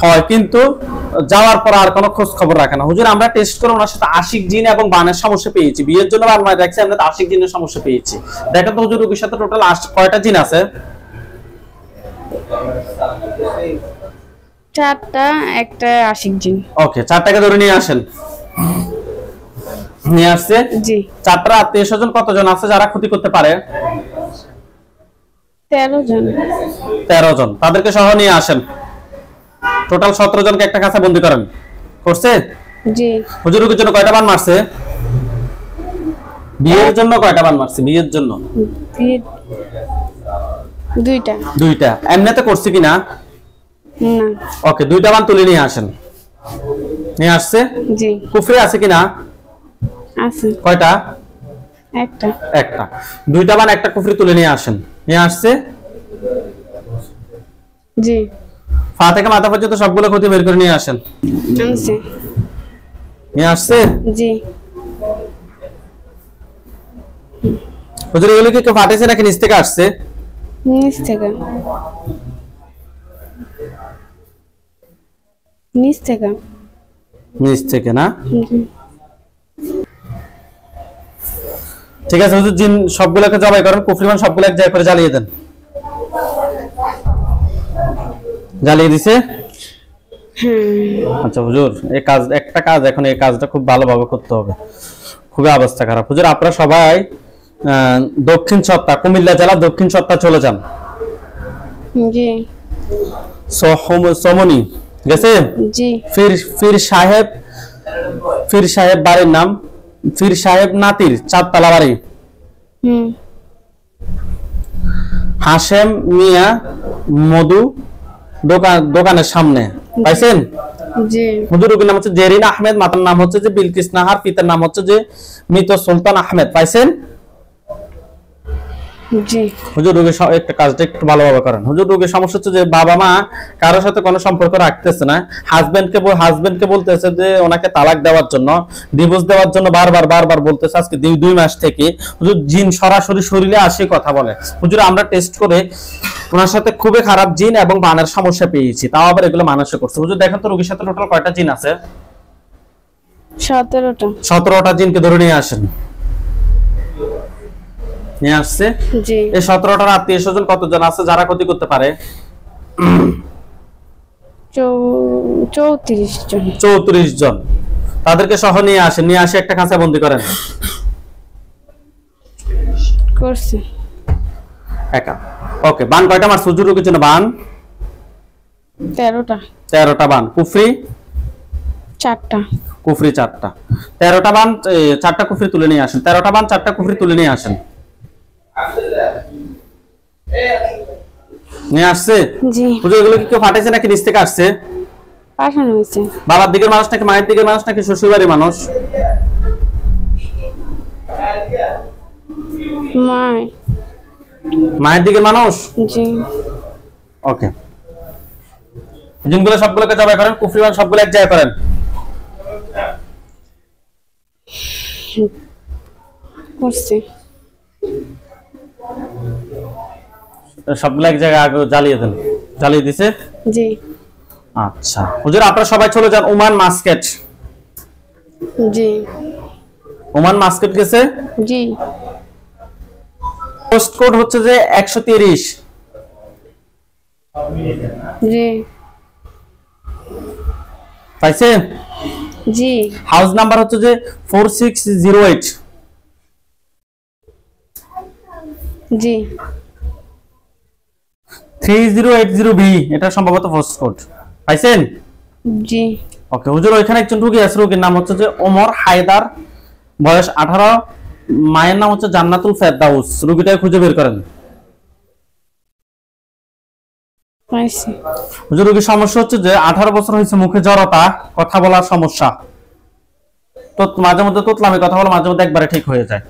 হয়, কিন্তু যাওয়ার পর আর কোনো খোঁজ খবর রাখে না। হুজুর আমরা টেস্ট করে ওনার সাথে আশিক জিন এবং বানের সমস্যা পেয়েছি। বিয়ের জন্য বারবার দেখছি, আমরা আশিক জিনের সমস্যা পেয়েছি। দেখেন তো হুজুর রোগীর সাথে টোটাল কয়টা জিন আছে? 4টা, একটা আশিক জিন। ওকে, 4টাকে ধরে নিয়ে আসেন। নিয়ে আসছে? জি। 4টা আত্মীয়-স্বজন কতজন আছে যারা ক্ষতি করতে পারে? 13 জন। 13 জন। তাদেরকে সহ নিয়ে আসেন। টোটাল 17 জনকে একটা কাছে বন্দী করেন। করছে? জি। হুজুর রোগীর জন্য কয়টা বান মারছে? বিয়ের জন্য কয়টা বান মারছে? বিয়ের জন্য 2টা। 2টা। এমনিতে করছে কিনা? না। ওকে, 2টা বান তুলে নিয়ে আসেন। নিয়ে আসছে? জি। কুফরি আছে কিনা? আছে। কয়টা? একটা। 2টা বান একটা কুফরি তুলে নিয়ে আসেন। নিয়ে আসছে? জি। পা থেকে মাথা পর্যন্ত সবগুলো ক্ষতি বের করে নিয়ে আসেন। আনছি। নিয়ে আসছে? জি। হুজুর এগুলো কি কেউ ফাটাইছে নাকি নিচ থেকে আসছে? নিচ থেকে। নিচ থেকে। নিচ থেকে না? জি। ঠিক আছে হুজুর, জিন সবগুলোকে জবাই করেন, কুফরিমান সবগুলো এক জায়গায় করে জ্বালিয়ে দেন। জ্বালিয়ে দিছে? আচ্ছা হুজুর, এই কাজ একটা কাজ, এখন এই কাজটা খুব ভালোভাবে করতে হবে, খুবই অবস্থা খারাপ। হুজুর আপনারা সবাই দক্ষিণ সত্তা, কুমিল্লা জেলা দক্ষিণ সত্তা চলে যান। জি। সমনি গেছে? জি। ফির সাহেব বাড়ির নাম ফির সাহেব নাতির 4তলা বাড়ি। হাশেম মিয়া মধু দোকানের সামনে। পাইছেন? জি। হুজুর রোগীর নাম হচ্ছে জেরিন আহমেদ, মাতার নাম হচ্ছে যে বিলকিস নাহার, পিতার নাম হচ্ছে যে মৃত সুলতান আহমেদ। পাইছেন? জি। হুজুর রোগীর একটা কাজটা একটু ভালোভাবে করেন। হুজুর রোগীর সমস্যা হচ্ছে যে বাবা মা কারোর সাথে কোনো সম্পর্ক রাখতেছে না, হাজবেন্ডকে বলতেছে যে ওনাকে তালাক দেওয়ার জন্য, ডিভোর্স দেওয়ার জন্য বারবার বলতেছে। আজকে 2 মাস থেকে হুজুর জিন সরাসরি শরীরে আসে কথা বলে। হুজুর আমরা টেস্ট করে ওনার সাথে খুবই খারাপ জিন এবং বানের সমস্যা পেয়েছি, তাও আবার এগুলো মানুষে করছে। হুজুর দেখেন তো রোগীর সাথে টোটাল কয়টা জিন আছে? 17টা। 17টা জিনকে ধরে নিয়ে আসেন। নিয়ে আসছে? জি। এই 17টার আত্মীয়-স্বজন কতজন আছে যারা ক্ষতি করতে পারে? 34 জন। 34 জন। তাদেরকে সহ নিয়ে আসেন, নিয়ে আসে একটা খাঁচায় বন্দি করেন। করছি। একা। ওকে, বান কয়টা মারছে হুজুর রোগীর জন্য? বান 13টা। 13টা বান। কুফরি 4টা। কুফরি 4টা। 13টা বান 4টা কুফরি তুলে নিয়ে আসেন। 13টা বান 4টা কুফরি তুলে নিয়ে আসেন। নিয়ে আসছে? জি। হুজুর এগুলো কি কেউ ফাটাইছে নাকি নিচ থেকে আসছে? পাঠানো হয়েছে। বাবার দিকের মানুষ নাকি মায়ের দিকের মানুষ নাকি শ্বশুর বাড়ির মানুষ? মায়ের দিকের মানুষ। জি। ওকে, জিনগুলো সবগুলোকে জবাই করেন, কুফরিবান সবগুলো এক জায়গায় করেন। করছি। সবগুলো এক জায়গায় আগে জ্বালিয়ে দেন। জ্বালিয়ে দিছে? জি। আচ্ছা হুজুর, আপনারা সবাই চলে যান ওমান মাস্কেট। জি। ওমান মাস্কেট গেছে? জি। পোস্ট কোড হচ্ছে যে 130। জি। পাইছে? জি। হাউস নাম্বার হচ্ছে যে 4608। জি। 3080B, এটা সম্ভবত পোস্ট কোড। পাইছেন? জি। ওকে হুজুর, ওইখানে একজন রোগী আছে, রোগীর নাম হচ্ছে যে ওমর হায়দার, বয়স 18, মায়ের নাম হচ্ছে জান্নাতুল ফেরদাউস। রোগীটাকে খুঁজে বের করেন। পাইছি। হুজুর রোগীর সমস্যা হচ্ছে যে 18 বছর হয়েছে, মুখে জড়তা, কথা বলার সমস্যা, তো মাঝে মধ্যে তোতলামি কথা বলে, মাঝে মধ্যে একবারে ঠিক হয়ে যায়।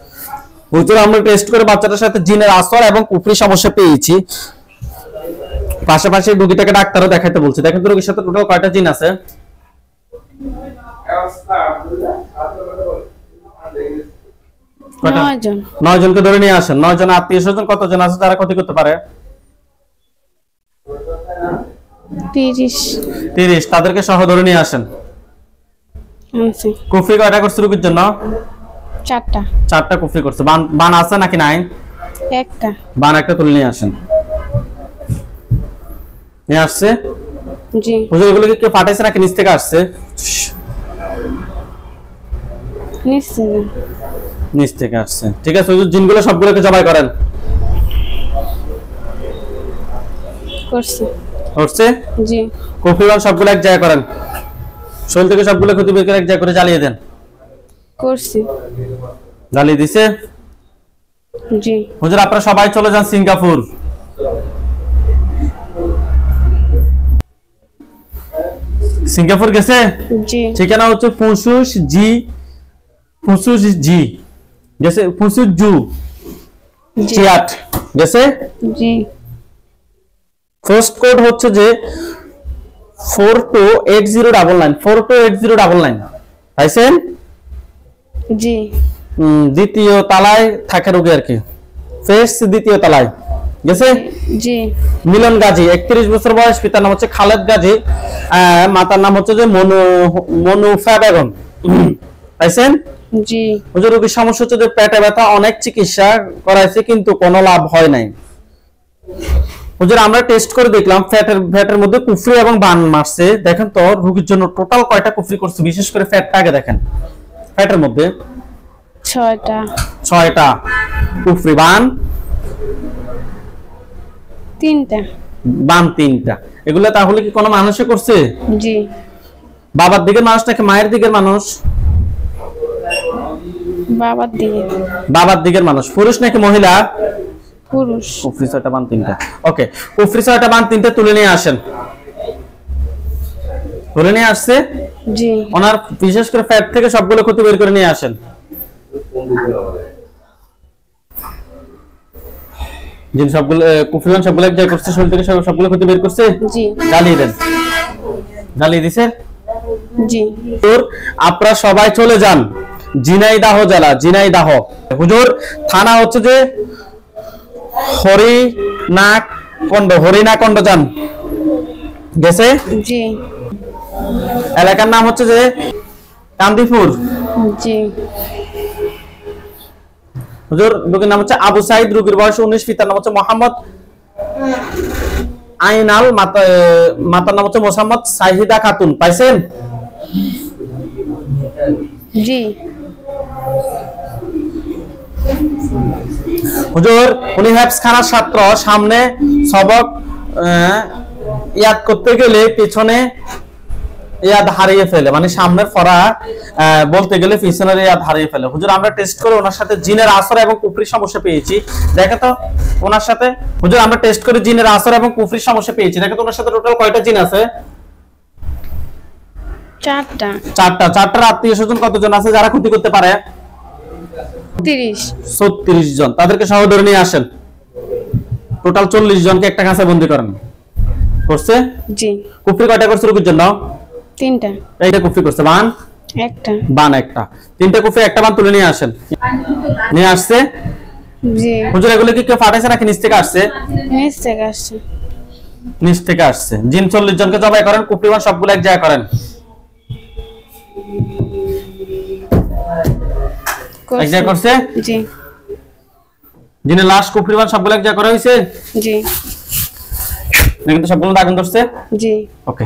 হুজুর আমরা টেস্ট করে বাচ্চাটার সাথে জিনের আসর এবং কুফরি সমস্যা পেয়েছি। পাশাপাশি রোগীটাকে ডাক্তারও দেখাতে বলছি। দেখেন তো রোগীর সাথে টোটাল কয়টা জিন আছে? কয়টা? 9 জন। 9 জনকে ধরে নিয়ে আসেন। 9 জন আত্মীয় স্বজন কতজন আছে যারা ক্ষতি করতে পারে? 30। তাদেরকে সহ ধরে নিয়ে আসেন। আচ্ছা। কুফরি কয়টা করছে রোগীর জন্য? 4টা। 4টা কুফরি করছে। বান আছে নাকি নাই? একটা। বান একটা তুলে নিয়ে আসেন। নিয়ে আসছে? জি। হুজুর এগুলো কি কেউ পাঠাইছে নাকি নিচ থেকে আসছে? নিশ্চয়। নিচ থেকে আসছে। ঠিক আছে হুজুর, জিনগুলো সবগুলোকে জবাই করেন। করছি। করছে? জি। কুফরিবান সবগুলো এক জায়গায় করেন। শরীর থেকে সবগুলো ক্ষতি বের করে এক জায়গায় করে জ্বালিয়ে দেন। করছি। জ্বালিয়ে দিছে? জি। হুজুর আপনারা সবাই চলে যান সিঙ্গাপুর। সিঙ্গাপুর গেছে? জি। ঠিকানা হচ্ছে ফুসুস জি গেছে, ফুসুস জু চিয়াট গেছে। জি। ফার্স্ট কোড হচ্ছে যে 428099 428099। পাইছেন? জি। দ্বিতীয় তলায় থাকে রোগী আর কি, ফেস দ্বিতীয় তলায় গেছে। জি। মিলন গাজী 31 বছর বয়স, পিতার নাম হচ্ছে খালেদ গাজী, মাতার নাম হচ্ছে যে মনুফা বেগম। পাইছেন? জি। হুজুর রোগীর সমস্যা হচ্ছে যে পেটে ব্যথা, অনেক চিকিৎসা করাইছে কিন্তু কোনো লাভ হয় নাই। হুজুর আমরা টেস্ট করে দেখলাম ফ্যাটের মধ্যে কুফরি এবং বান মারছে। দেখেন তো রোগীর জন্য টোটাল কয়টা কুফরি করছে, বিশেষ করে ফ্যাটটা আগে দেখেন। ফ্যাটের মধ্যে 6টা কুফরি, বান 3টা। বান 3টা। এগুলো তাহলে কি কোনো মানুষে করছে? জি। বাবার দিকের মানুষ নাকি মায়ের দিকের মানুষ? বাবার দিকে। বাবার দিকের মানুষ। পুরুষ নাকি মহিলা? পুরুষ। কুফরি 6টা বান 3টা। ওকে, কুফরি 6টা বান 3টা তুলে নিয়ে আসেন। তুলে নিয়ে আসছে? জি। ওনার বিশেষ করে ফ্যাট থেকে সবগুলো ক্ষতি বের করে নিয়ে আসেন। জিন সবগুলো কুফরিবান সবগুলো এক জায়গায় করছে, শরীর থেকে সবগুলো ক্ষতি বের করছে। জি। জ্বালিয়ে দেন। জ্বালিয়ে দিছে? জি। হুজুর আপনারা সবাই চলে যান ঝিনাইদহ জেলা, ঝিনাইদহ। হুজুর থানা হচ্ছে যে হরিণাকন্ড যান। গেছে? জি। এলাকার নাম হচ্ছে যে কান্দিপুর। জি। হুজুর রোগীর নাম হচ্ছে আবু সাইদ, রোগীর বয়স 19, পিতার নাম হচ্ছে মোহাম্মদ আইনাল, মাতার নাম হচ্ছে মোহাম্মদ সাহিদা খাতুন। পাইছেন? জি। হুজুর উনি হেফজখানার ছাত্র, সামনে সবক ইয়াদ করতে গেলে পিছনে ইয়াদ হারিয়ে ফেলে, মানে সামনের পড়া বলতে গেলে পিছনের ইয়াদ হারিয়ে ফেলে। হুজুর আমরা টেস্ট করে ওনার সাথে জিনের আসর এবং কুফরির সমস্যা পেয়েছি। দেখো তো ওনার সাথে, হুজুর আমরা টেস্ট করে জিনের আসর এবং কুফরির সমস্যা পেয়েছি। দেখো তো ওনার সাথে টোটাল কয়টা জিন আছে? 4টা। 4টা। 4টার আত্মীয় স্বজন কতজন আছে যারা ক্ষতি করতে পারে? 36 জন। তাদেরকে সহ ধরে নিয়ে আসেন। টোটাল 40 জনকে একটা কাছে বন্দী করেন। করছে? জি। কুফরি কয়টা করছে রুকুর জন্য? 3টা। এইটা কুফরি করছে। বান? একটা। বান একটা। 3টা কুফরি, একটা বান তুলে নিয়ে আসেন। নিয়ে আসছে? জি। হুজুর এগুলো কি কেউ ফাটাইছে নাকি নিচ থেকে আসছে? নিচ থেকে আসছে। নিচ থেকে আসছে। জিন 40 জনকে জবাই করেন, কুফরি বান সবগুলো এক জায়গায় করেন। এক জায়গায় করছে? জি। জিনের লাশ কুফরি বান সবগুলো এক জায়গায় করা হয়েছে? জি। কিন্তু সবগুলো আগুন ধরছে? জি। ওকে।